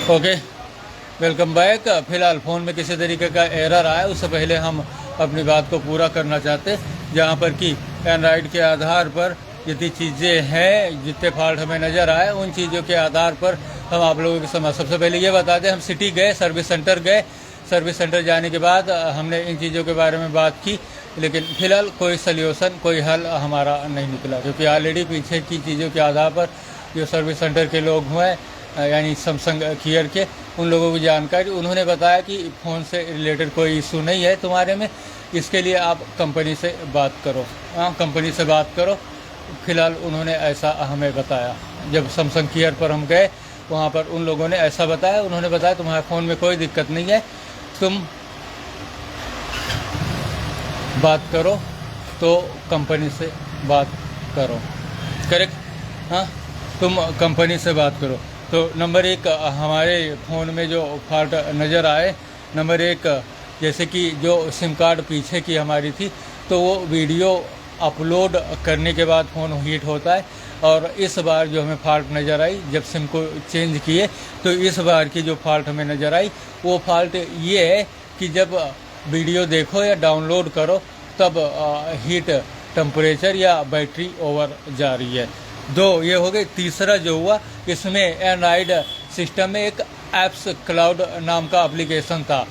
Okay, welcome back. फिलहाल phone में किसी तरीके का एरर आया, उससे पहले हम अपनी बात को पूरा करना चाहते, जहां पर कि एंड्राइड के आधार पर जितनी चीज़ें हैं, जितने फॉल्ट हमें नज़र आए, उन चीज़ों के आधार पर हम आप लोगों के समझ। सबसे पहले ये बता दें, हम सिटी गए, सर्विस सेंटर गए। सर्विस सेंटर जाने के बाद हमने इन चीज़ों के बारे में बात की, लेकिन फिलहाल कोई सल्यूशन, कोई हल हमारा नहीं निकला, क्योंकि ऑलरेडी पीछे की चीज़ों के आधार पर जो सर्विस सेंटर के लोग हुए, यानी सैमसंग केयर के, उन लोगों की जानकारी, उन्होंने बताया कि फ़ोन से रिलेटेड कोई इशू नहीं है तुम्हारे में, इसके लिए आप कंपनी से बात करो। हाँ, कंपनी से बात करो। फिलहाल उन्होंने ऐसा हमें बताया। जब सैमसंग केयर पर हम गए, वहाँ पर उन लोगों ने ऐसा बताया, उन्होंने बताया तुम्हारे फ़ोन में कोई दिक्कत नहीं है, तुम बात करो, तो कंपनी से बात करो। करेक्ट। हाँ, तुम कंपनी से बात करो। तो नंबर एक, हमारे फ़ोन में जो फॉल्ट नज़र आए, नंबर एक, जैसे कि जो सिम कार्ड पीछे की हमारी थी, तो वो वीडियो अपलोड करने के बाद फ़ोन हीट होता है। और इस बार जो हमें फॉल्ट नज़र आई, जब सिम को चेंज किए, तो इस बार की जो फॉल्ट हमें नज़र आई, वो फॉल्ट ये है कि जब वीडियो देखो या डाउनलोड करो, तब हीट टेम्परेचर या बैटरी ओवर जा रही है। दो ये हो गई। तीसरा जो हुआ, इसमें एंड्राइड सिस्टम में एक ऐप्स क्लाउड नाम का एप्लीकेशन था।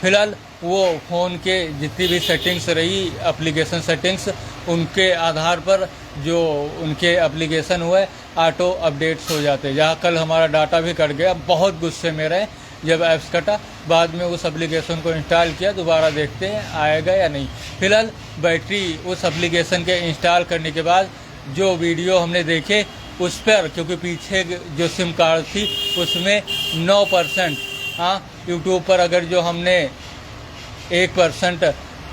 फिलहाल वो फ़ोन के जितनी भी सेटिंग्स रही, एप्लीकेशन सेटिंग्स, उनके आधार पर जो उनके एप्लीकेशन हुए, ऑटो अपडेट्स हो जाते। जहाँ कल हमारा डाटा भी कट गया, बहुत गुस्से में रहे जब ऐप्स कटा। बाद में उस एप्लीकेशन को इंस्टॉल किया, दोबारा देखते हैं आएगा या नहीं। फिलहाल बैटरी उस एप्लीकेशन के इंस्टॉल करने के बाद जो वीडियो हमने देखे उस पर, क्योंकि पीछे जो सिम कार्ड थी उसमें 9%, हाँ, यूट्यूब पर अगर जो हमने 1%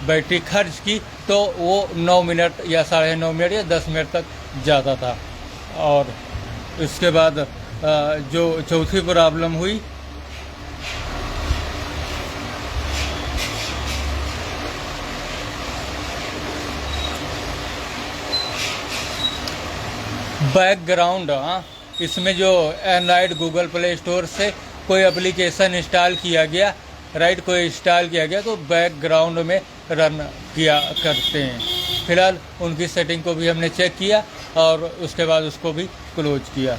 बैटरी खर्च की, तो वो 9 मिनट या 9.5 मिनट या 10 मिनट तक जाता था। और इसके बाद जो चौथी प्रॉब्लम हुई, बैकग्राउंड, हाँ, इसमें जो एंड्राइड गूगल प्ले स्टोर से कोई एप्लीकेशन इंस्टॉल किया गया, राइट, कोई इंस्टॉल किया गया, तो बैकग्राउंड में रन किया करते हैं। फिलहाल उनकी सेटिंग को भी हमने चेक किया और उसके बाद उसको भी क्लोज किया।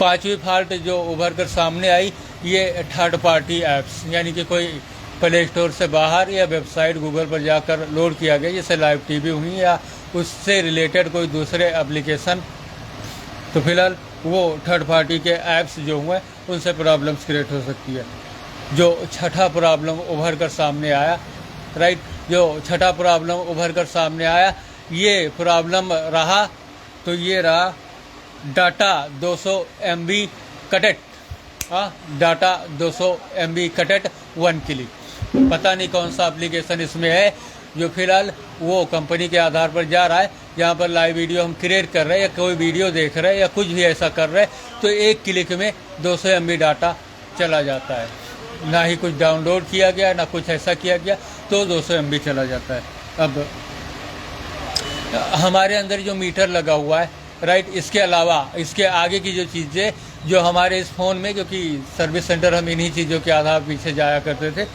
पांचवी फॉल्ट जो उभर कर सामने आई, ये थर्ड पार्टी ऐप्स, यानी कि कोई प्ले स्टोर से बाहर या वेबसाइट गूगल पर जाकर लोड किया गया, जैसे लाइव टीवी हुई या उससे रिलेटेड कोई दूसरे एप्लीकेशन, तो फिलहाल वो थर्ड पार्टी के ऐप्स जो हुए, उनसे प्रॉब्लम्स क्रिएट हो सकती है। जो छठा प्रॉब्लम उभर कर सामने आया, राइट, जो छठा प्रॉब्लम उभर कर सामने आया, ये प्रॉब्लम रहा, तो ये रहा डाटा 200 MB कटेट। हाँ, डाटा 200 MB कटेट 1 क्लिक। पता नहीं कौन सा एप्लीकेशन इसमें है जो फिलहाल वो कंपनी के आधार पर जा रहा है, जहाँ पर लाइव वीडियो हम क्रिएट कर रहे हैं या कोई वीडियो देख रहे हैं या कुछ भी ऐसा कर रहे हैं, तो 1 क्लिक में 200 MB डाटा चला जाता है। ना ही कुछ डाउनलोड किया गया, ना कुछ ऐसा किया गया, तो 200 MB चला जाता है। अब हमारे अंदर जो मीटर लगा हुआ है, राइट, इसके अलावा इसके आगे की जो चीज़ें जो हमारे इस फ़ोन में, क्योंकि सर्विस सेंटर हम इन्हीं चीज़ों के आधार पीछे जाया करते थे,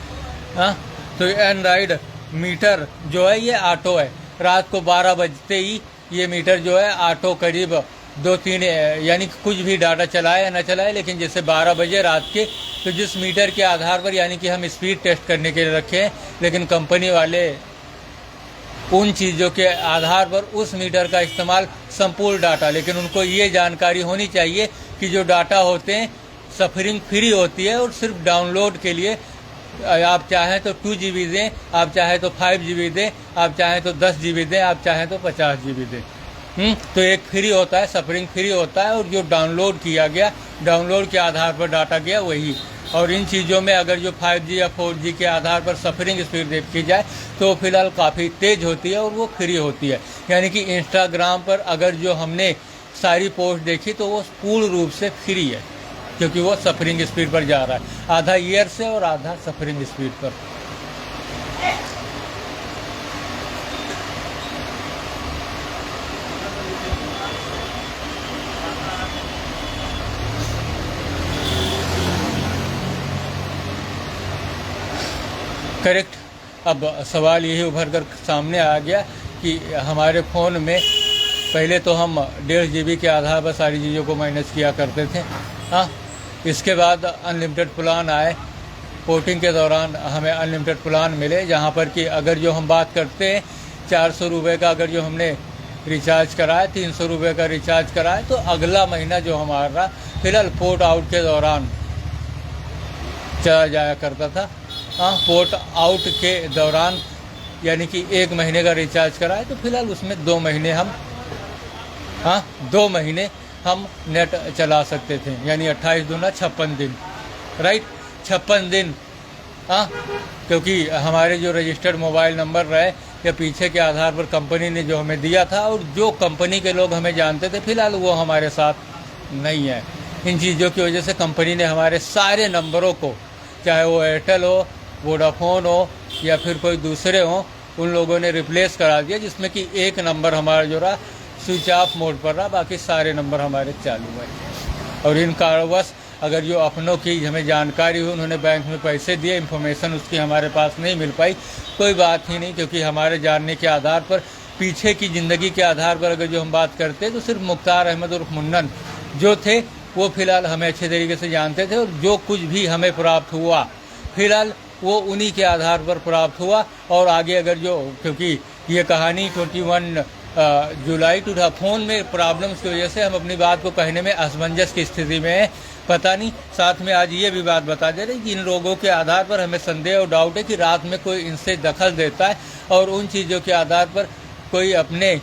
हाँ, तो एंड्राइड मीटर जो है ये ऑटो है। रात को 12 बजते ही ये मीटर जो है ऑटो करीब 2-3, यानी कि कुछ भी डाटा चलाए या ना चलाए, लेकिन जैसे 12 बजे रात के, तो जिस मीटर के आधार पर, यानी कि हम स्पीड टेस्ट करने के लिए रखे हैं, लेकिन कंपनी वाले उन चीज़ों के आधार पर उस मीटर का इस्तेमाल संपूर्ण डाटा, लेकिन उनको ये जानकारी होनी चाहिए कि जो डाटा होते हैं सफरिंग फ्री होती है, और सिर्फ डाउनलोड के लिए आप चाहें तो 2 GB दें, आप चाहें तो 5 GB दें, आप चाहें तो 10 GB दें, आप चाहें तो 50 GB दें। तो एक फ्री होता है, सफरिंग फ्री होता है, और जो डाउनलोड किया गया, डाउनलोड के आधार पर डाटा गया वही। और इन चीज़ों में अगर जो 5G या 4G के आधार पर सफरिंग स्पीड देखी जाए, तो फिलहाल काफ़ी तेज़ होती है और वो फ्री होती है। यानी कि इंस्टाग्राम पर अगर जो हमने सारी पोस्ट देखी, तो वो पूर्ण रूप से फ्री है, क्योंकि वो सफरिंग स्पीड पर जा रहा है, आधा ईयर से और आधा सफरिंग स्पीड पर। करेक्ट। अब सवाल यही उभर कर सामने आ गया कि हमारे फ़ोन में पहले तो हम 1.5 GB के आधार पर सारी चीज़ों को मैनेज किया करते थे। हाँ, इसके बाद अनलिमिटेड प्लान आए। पोर्टिंग के दौरान हमें अनलिमिटेड प्लान मिले, जहाँ पर कि अगर जो हम बात करते हैं 400 रुपये का अगर जो हमने रिचार्ज कराया, 300 रुपये का रिचार्ज कराया, तो अगला महीना जो हमारा फिलहाल पोर्ट आउट के दौरान चला जाया करता था। हाँ, पोर्ट आउट के दौरान यानी कि 1 महीने का रिचार्ज कराए तो फिलहाल उसमें 2 महीने हम 2 महीने हम नेट चला सकते थे, यानी 28 दूना 56 दिन, राइट, 56 दिन। हाँ, क्योंकि हमारे जो रजिस्टर्ड मोबाइल नंबर रहे या पीछे के आधार पर कंपनी ने जो हमें दिया था और जो कंपनी के लोग हमें जानते थे, फिलहाल वो हमारे साथ नहीं है। इन चीज़ों की वजह से कंपनी ने हमारे सारे नंबरों को, चाहे वो एयरटेल हो, वोडाफोन हो या फिर कोई दूसरे हो, उन लोगों ने रिप्लेस करा दिया, जिसमें कि एक नंबर हमारा जो रहा स्विच ऑफ मोड पर रहा, बाकी सारे नंबर हमारे चालू है। और इन कारणवश अगर जो अपनों की हमें जानकारी हुई, उन्होंने बैंक में पैसे दिए, इन्फॉर्मेशन उसकी हमारे पास नहीं मिल पाई, कोई बात ही नहीं, क्योंकि हमारे जानने के आधार पर, पीछे की ज़िंदगी के आधार पर अगर जो हम बात करते तो सिर्फ मुख्तार अहमद और मुन्नन जो थे वो फ़िलहाल हमें अच्छे तरीके से जानते थे, और जो कुछ भी हमें प्राप्त हुआ फिलहाल वो उन्हीं के आधार पर प्राप्त हुआ। और आगे अगर जो, क्योंकि ये कहानी 21 जुलाई टू फ़ोन में प्रॉब्लम्स की वजह से हम अपनी बात को कहने में असमंजस की स्थिति में है, पता नहीं। साथ में आज ये भी बात बता दे रहे कि इन लोगों के आधार पर हमें संदेह और डाउट है कि रात में कोई इनसे दखल देता है और उन चीज़ों के आधार पर कोई अपने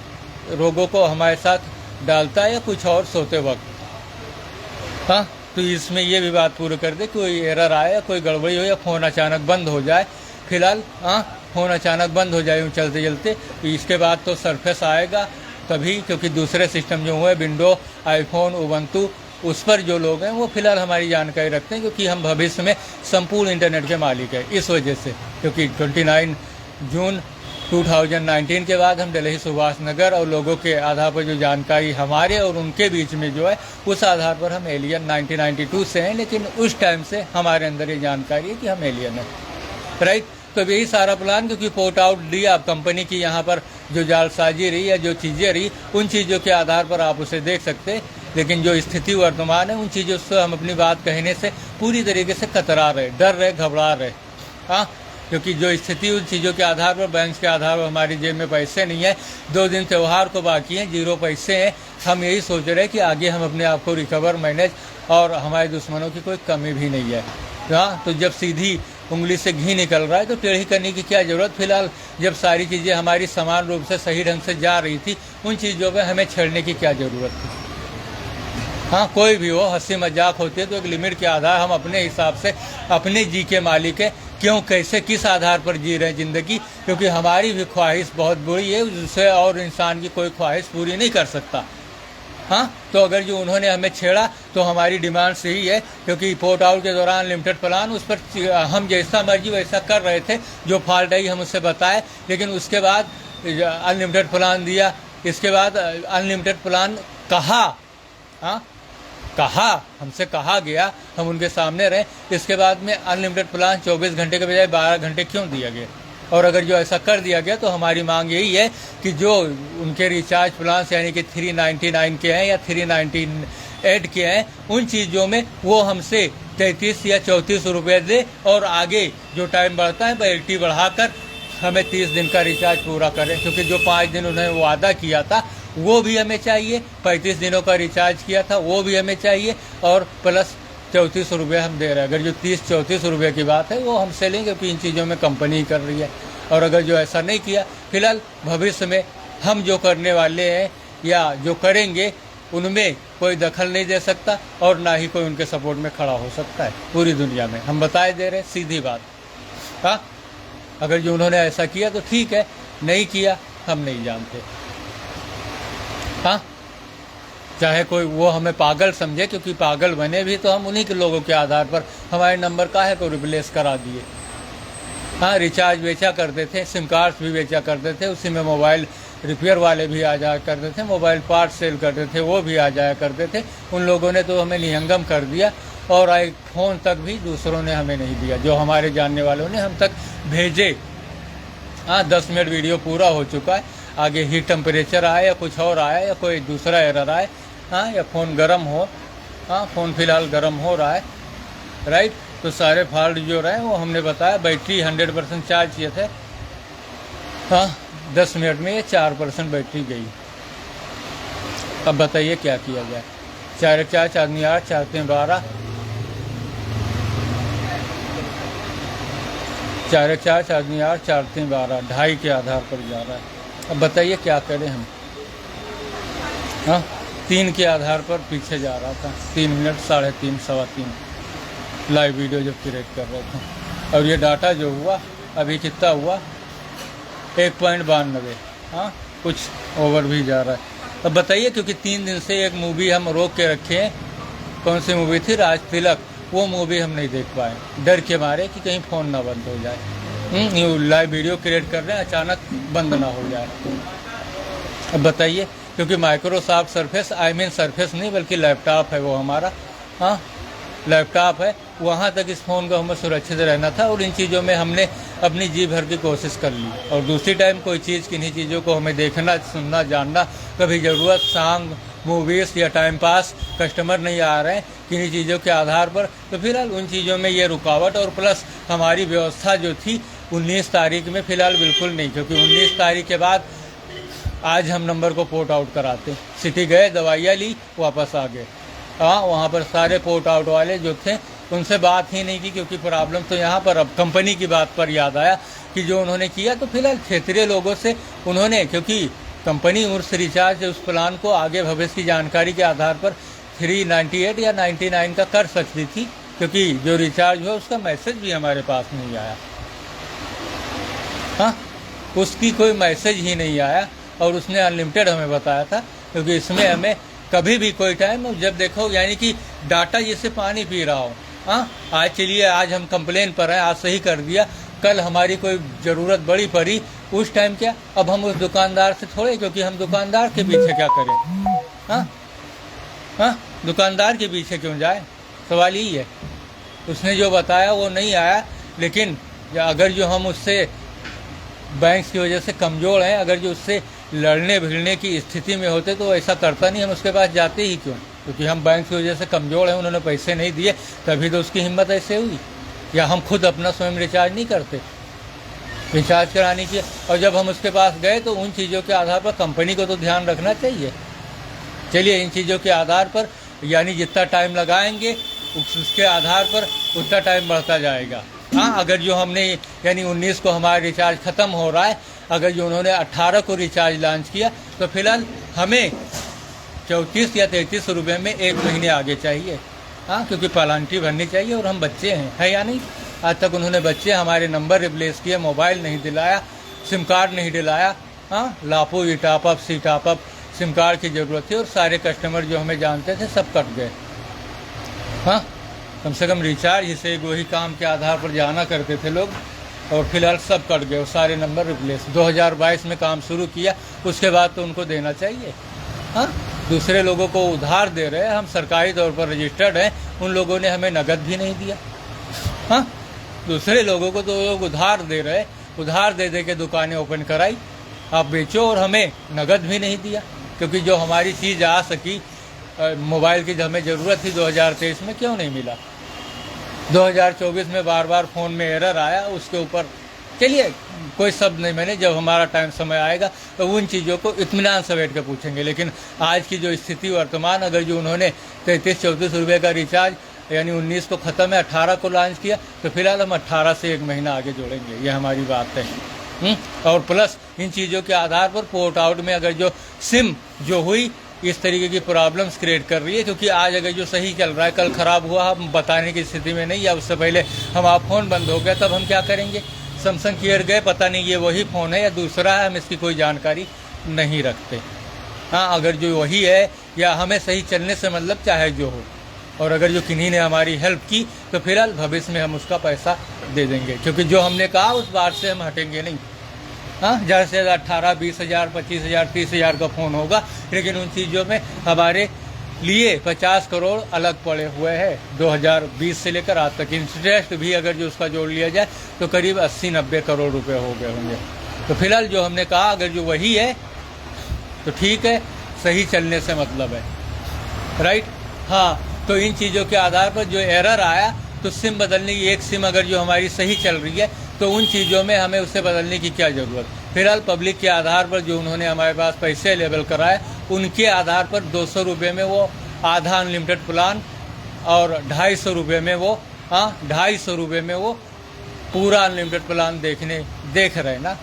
रोगों को हमारे साथ डालता है या कुछ और सोते वक्त। हाँ, तो इसमें ये भी बात पूरी कर दे, कोई एरर आए या कोई गड़बड़ी हो या फ़ोन अचानक बंद हो जाए, फिलहाल फ़ोन अचानक बंद हो जाए यूँ चलते चलते, तो इसके बाद तो सरफेस आएगा तभी, क्योंकि दूसरे सिस्टम जो हुए विंडो, आईफोन, उबंटू, उस पर जो लोग हैं वो फिलहाल हमारी जानकारी रखते हैं, क्योंकि हम भविष्य में संपूर्ण इंटरनेट के मालिक हैं। इस वजह से, क्योंकि 29 जून 2019 के बाद हम दिल्ली सुभाष नगर और लोगों के आधार पर जो जानकारी हमारे और उनके बीच में जो है, उस आधार पर हम एलियन 1992 से हैं, लेकिन उस टाइम से हमारे अंदर ये जानकारी है कि हम एलियन हैं, राइट। तो यही सारा प्लान, क्योंकि पोर्ट आउट दिया, अब कंपनी की यहाँ पर जो जालसाजी रही या जो चीज़ें रही, उन चीज़ों के आधार पर आप उसे देख सकते हैं, लेकिन जो स्थिति वर्तमान है उन चीज़ों से हम अपनी बात कहने से पूरी तरीके से कतरा रहे, डर रहे, घबरा रहे। हाँ, क्योंकि जो स्थिति उन चीज़ों के आधार पर, बैंक के आधार पर हमारी जेब में पैसे नहीं है, 2 दिन त्यौहार को बाकी हैं, 0 पैसे हैं, हम यही सोच रहे हैं कि आगे हम अपने आप को रिकवर, मैनेज, और हमारे दुश्मनों की कोई कमी भी नहीं है। हाँ, तो जब सीधी उंगली से घी निकल रहा है तो टेढ़ी करने की क्या ज़रूरत। फिलहाल जब सारी चीज़ें हमारी समान रूप से सही ढंग से जा रही थी, उन चीज़ों पर हमें छेड़ने की क्या ज़रूरत थी। हाँ, कोई भी हो, हंसी मजाक होती है तो एक लिमिट के आधार, हम अपने हिसाब से अपने जी के मालिक है, क्यों, कैसे, किस आधार पर जी रहे हैं ज़िंदगी, क्योंकि हमारी भी ख्वाहिश बहुत बुरी है, उससे और इंसान की कोई ख्वाहिश पूरी नहीं कर सकता। हाँ, तो अगर जो उन्होंने हमें छेड़ा तो हमारी डिमांड सही है, क्योंकि पोर्ट आउट के दौरान लिमिटेड प्लान, उस पर हम जैसा मर्जी वैसा कर रहे थे, जो फॉल्ट आई हम उससे बताए, लेकिन उसके बाद अनलिमिटेड प्लान दिया, इसके बाद अनलिमिटेड प्लान कहा हमसे कहा गया, हम उनके सामने रहे, इसके बाद में अनलिमिटेड प्लान 24 घंटे के बजाय 12 घंटे क्यों दिया गया। और अगर जो ऐसा कर दिया गया तो हमारी मांग यही है कि जो उनके रिचार्ज प्लान यानी कि 399 के हैं या 398 के हैं, उन चीज़ों में वो हमसे 33 या 34 रुपये दे, और आगे जो टाइम बढ़ता है वैलिडिटी बढ़ाकर हमें 30 दिन का रिचार्ज पूरा करें, क्योंकि जो 5 दिन उन्होंने वादा किया था वो भी हमें चाहिए, 35 दिनों का रिचार्ज किया था वो भी हमें चाहिए, और प्लस 34 रुपये हम दे रहे हैं। अगर जो 30-34 रुपये की बात है वो हमसे लेंगे, क्योंकि इन चीज़ों में कंपनी कर रही है। और अगर जो ऐसा नहीं किया, फिलहाल भविष्य में हम जो करने वाले हैं या जो करेंगे उनमें कोई दखल नहीं दे सकता, और ना ही कोई उनके सपोर्ट में खड़ा हो सकता है पूरी दुनिया में, हम बताए दे रहे, सीधी बात। हाँ, अगर जो उन्होंने ऐसा किया तो ठीक है, नहीं किया हम नहीं जानते। हाँ, चाहे कोई वो हमें पागल समझे, क्योंकि पागल बने भी तो हम उन्हीं के लोगों के आधार पर हमारे नंबर काहे को रिप्लेस करा दिए। हाँ, रिचार्ज बेचा करते थे, सिम कार्ड्स भी बेचा करते थे, उसी में मोबाइल रिपेयर वाले भी आ जाया करते थे, मोबाइल पार्ट सेल करते थे, वो भी आ जाया करते थे। उन लोगों ने तो हमें निहंगम कर दिया, और एक फ़ोन तक भी दूसरों ने हमें नहीं दिया, जो हमारे जानने वालों ने हम तक भेजे। हाँ, 10 मिनट वीडियो पूरा हो चुका है, आगे हीट टेम्परेचर आए या कुछ और आए या कोई दूसरा एरर आए, हाँ, या फ़ोन गर्म हो, हाँ, फ़ोन फ़िलहाल गर्म हो रहा है, राइट। तो सारे फॉल्ट जो रहे वो हमने बताया। बैटरी 100% चार्ज किए थे, हाँ, 10 मिनट में ये 4% बैटरी गई। अब बताइए क्या किया जाए। 4 1 4 4 2 8 4 3 12, 4 1 4 4 2 8 4 3 12, 2.5 के आधार पर जा रहा है। अब बताइए क्या करें हम। हाँ, 3 के आधार पर पीछे जा रहा था, 3 मिनट 3.5 सवा 3 लाइव वीडियो जब क्रिएट कर रहे थे। और ये डाटा जो हुआ अभी कितना हुआ, 1.92, हाँ, कुछ ओवर भी जा रहा है। अब बताइए, क्योंकि 3 दिन से एक मूवी हम रोक के रखे हैं। कौन सी मूवी थी? राज तिलक। वो मूवी हम नहीं देख पाए, डर के मारे कि कहीं फ़ोन ना बंद हो जाए। लाइव वीडियो क्रिएट कर रहे हैं, अचानक बंद ना हो जाए। अब बताइए, क्योंकि माइक्रोसॉफ्ट सरफेस, सरफेस नहीं बल्कि लैपटॉप है वो हमारा, हाँ, लैपटॉप है, वहाँ तक इस फ़ोन को हमें सुरक्षित रहना था और इन चीज़ों में हमने अपनी जी भर की कोशिश कर ली। और दूसरी टाइम कोई चीज़, किन्हीं चीज़ों को हमें देखना, सुनना, जानना, कभी ज़रूरत, सॉन्ग, मूवीज़ या टाइम पास, कस्टमर नहीं आ रहे हैं किन्हीं चीज़ों के आधार पर, तो फिलहाल उन चीज़ों में ये रुकावट। और प्लस हमारी व्यवस्था जो थी 19 तारीख में फिलहाल बिल्कुल नहीं, क्योंकि 19 तारीख के बाद आज हम नंबर को पोर्ट आउट कराते। सिटी गए, दवाइयाँ ली, वापस आ गए। हाँ, वहाँ पर सारे पोर्ट आउट वाले जो थे उनसे बात ही नहीं की, क्योंकि प्रॉब्लम तो यहाँ पर। अब कंपनी की बात पर याद आया कि जो उन्होंने किया, तो फिलहाल क्षेत्रीय लोगों से उन्होंने, क्योंकि कंपनी उस रिचार्ज, उस प्लान को आगे भविष्य की जानकारी के आधार पर 398 या 99 का कर सकती थी, क्योंकि जो रिचार्ज हुआ उसका मैसेज भी हमारे पास नहीं आया। हाँ, उसकी कोई मैसेज ही नहीं आया और उसने अनलिमिटेड हमें बताया था, क्योंकि इसमें हमें कभी भी कोई टाइम जब देखो, यानी कि डाटा जैसे पानी पी रहा हो। हाँ, आज चलिए, आज हम कंप्लेन पर हैं, आज सही कर दिया, कल हमारी कोई ज़रूरत बड़ी पड़ी, उस टाइम क्या, अब हम उस दुकानदार से थोड़े, क्योंकि हम दुकानदार के पीछे क्या करें। हाँ, हाँ, दुकानदार के पीछे क्यों जाए, सवाल यही है। उसने जो बताया वो नहीं आया, लेकिन अगर जो हम उससे बैंक की वजह से कमज़ोर हैं, अगर जो उससे लड़ने भिड़ने की स्थिति में होते तो ऐसा करता नहीं, हम उसके पास जाते ही क्यों, क्योंकि हम बैंक की वजह से कमज़ोर हैं, उन्होंने पैसे नहीं दिए, तभी तो उसकी हिम्मत ऐसे हुई। या हम खुद अपना स्वयं रिचार्ज नहीं करते, रिचार्ज कराने की। और जब हम उसके पास गए तो उन चीज़ों के आधार पर कंपनी को तो ध्यान रखना चाहिए। चलिए, इन चीज़ों के आधार पर, यानी जितना टाइम लगाएंगे उसके आधार पर उतना टाइम बढ़ता जाएगा। हाँ, अगर जो हमने, यानी 19 को हमारा रिचार्ज ख़त्म हो रहा है, अगर जो उन्होंने 18 को रिचार्ज लॉन्च किया, तो फिलहाल हमें 34 या 33 रुपये में 1 महीने आगे चाहिए। हाँ, क्योंकि पेनल्टी भरनी चाहिए और हम बच्चे हैं, है या नहीं। आज तक उन्होंने बच्चे हमारे नंबर रिप्लेस किए, मोबाइल नहीं दिलाया, सिम कार्ड नहीं दिलाया। हाँ, लापो ई टॉपअप, सी टॉपअप, सिम कार्ड की ज़रूरत थी और सारे कस्टमर जो हमें जानते थे सब कट गए। हाँ, कम से कम रिचार्ज से वही काम के आधार पर जाना करते थे लोग, और फिलहाल सब कट गए और सारे नंबर रिप्लेस। 2022 में काम शुरू किया, उसके बाद तो उनको देना चाहिए। हाँ, दूसरे लोगों को उधार दे रहे हैं, हम सरकारी तौर पर रजिस्टर्ड हैं, उन लोगों ने हमें नगद भी नहीं दिया। हाँ, दूसरे लोगों को तो लोग उधार दे रहे, उधार दे दे के दुकानें ओपन कराई, आप बेचो, और हमें नगद भी नहीं दिया, क्योंकि जो हमारी चीज़ आ सकी, मोबाइल की हमें ज़रूरत थी 2023 में, क्यों नहीं मिला। 2024 में बार बार फ़ोन में एरर आया, उसके ऊपर चलिए कोई शब्द नहीं, मैंने, जब हमारा टाइम समय आएगा तो उन चीज़ों को इत्मीनान से बैठ कर पूछेंगे। लेकिन आज की जो स्थिति वर्तमान, अगर जो उन्होंने 33-34 रुपये का रिचार्ज, यानी 19 को ख़त्म है, 18 को लॉन्च किया, तो फिलहाल हम 18 से 1 महीना आगे जोड़ेंगे, ये हमारी बात है। और प्लस इन चीज़ों के आधार पर पोर्ट आउट में अगर जो सिम जो हुई, इस तरीके की प्रॉब्लम्स क्रिएट कर रही है, क्योंकि आज अगर जो सही चल रहा है, कल ख़राब हुआ, हम बताने की स्थिति में नहीं, या उससे पहले हमारा फ़ोन बंद हो गया, तब हम क्या करेंगे। सैमसंग केयर गए, पता नहीं ये वही फ़ोन है या दूसरा है, हम इसकी कोई जानकारी नहीं रखते। हाँ, अगर जो वही है या हमें सही चलने से मतलब चाहे जो हो, और अगर जो किन्हीं ने हमारी हेल्प की तो फिलहाल भविष्य में हम उसका पैसा दे देंगे, क्योंकि जो हमने कहा उस बात से हम हटेंगे नहीं। हाँ, ज़्यादा से ज़्यादा 18, 20 हज़ार, 25 हज़ार, 30 हज़ार का फ़ोन होगा, लेकिन उन चीज़ों में हमारे लिए 50 करोड़ अलग पड़े हुए हैं 2020 से लेकर आज तक। इंटरेस्ट भी अगर जो उसका जोड़ लिया जाए तो करीब 80-90 करोड़ रुपए हो गए होंगे। तो फिलहाल जो हमने कहा अगर जो वही है तो ठीक है, सही चलने से मतलब है, राइट। हाँ, तो इन चीज़ों के आधार पर जो एरर आया तो सिम बदलने की, एक सिम अगर जो हमारी सही चल रही है तो उन चीज़ों में हमें उसे बदलने की क्या ज़रूरत। फिलहाल पब्लिक के आधार पर जो उन्होंने हमारे पास पैसे अवेलेबल कराए उनके आधार पर 200 रुपये में वो आधा अनलिमिटेड प्लान और 250 रुपये में वो 250 रुपये में वो पूरा अनलिमिटेड प्लान देख रहे हैं ना।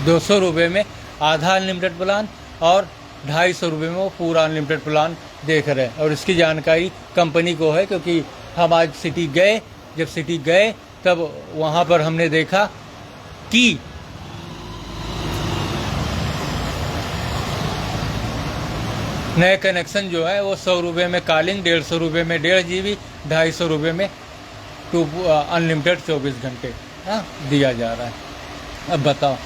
200 रुपये में आधा अनलिमिटेड प्लान और 250 रुपये में वो पूरा अनलिमिटेड प्लान देख रहे हैं। और इसकी जानकारी कंपनी को है, क्योंकि हम आज सिटी गए, जब सिटी गए तब वहाँ पर हमने देखा कि नए कनेक्शन जो है वो 100 रुपये में कॉलिंग, 150 रुपये में 1.5 GB, 250 रुपये में अनलिमिटेड 24 घंटे दिया जा रहा है। अब बताओ,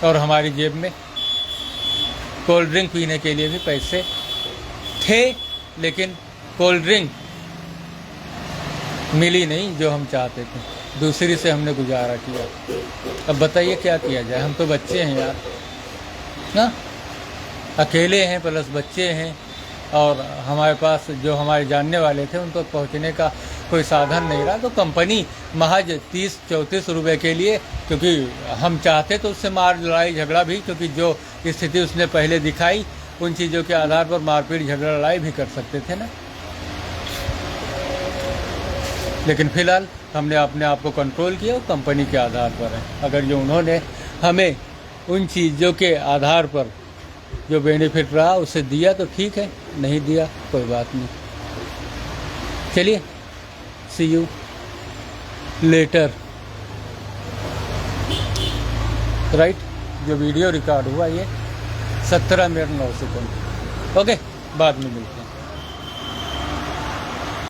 और हमारी जेब में कोल्ड ड्रिंक पीने के लिए भी पैसे थे, लेकिन कोल्ड ड्रिंक मिली नहीं जो हम चाहते थे, दूसरी से हमने गुजारा किया। अब बताइए क्या किया जाए, हम तो बच्चे हैं यार ना, अकेले हैं प्लस बच्चे हैं, और हमारे पास जो हमारे जानने वाले थे उन तक पहुँचने का कोई साधन नहीं रहा। तो कंपनी महज 30-34 रुपये के लिए, क्योंकि हम चाहते तो उससे मार लड़ाई झगड़ा भी, क्योंकि जो स्थिति उसने पहले दिखाई उन चीज़ों के आधार पर मारपीट झगड़ा लड़ाई भी कर सकते थे ना। लेकिन फिलहाल हमने अपने आप को कंट्रोल किया, वो कंपनी के आधार पर है। अगर जो उन्होंने हमें उन चीज़ों के आधार पर जो बेनिफिट रहा उसे दिया तो ठीक है, नहीं दिया कोई बात नहीं। चलिए, सी यू लेटर, राइट। जो वीडियो रिकॉर्ड हुआ ये 17 मिनट 9 सेकंड। ओके, बाद में मिलते हैं।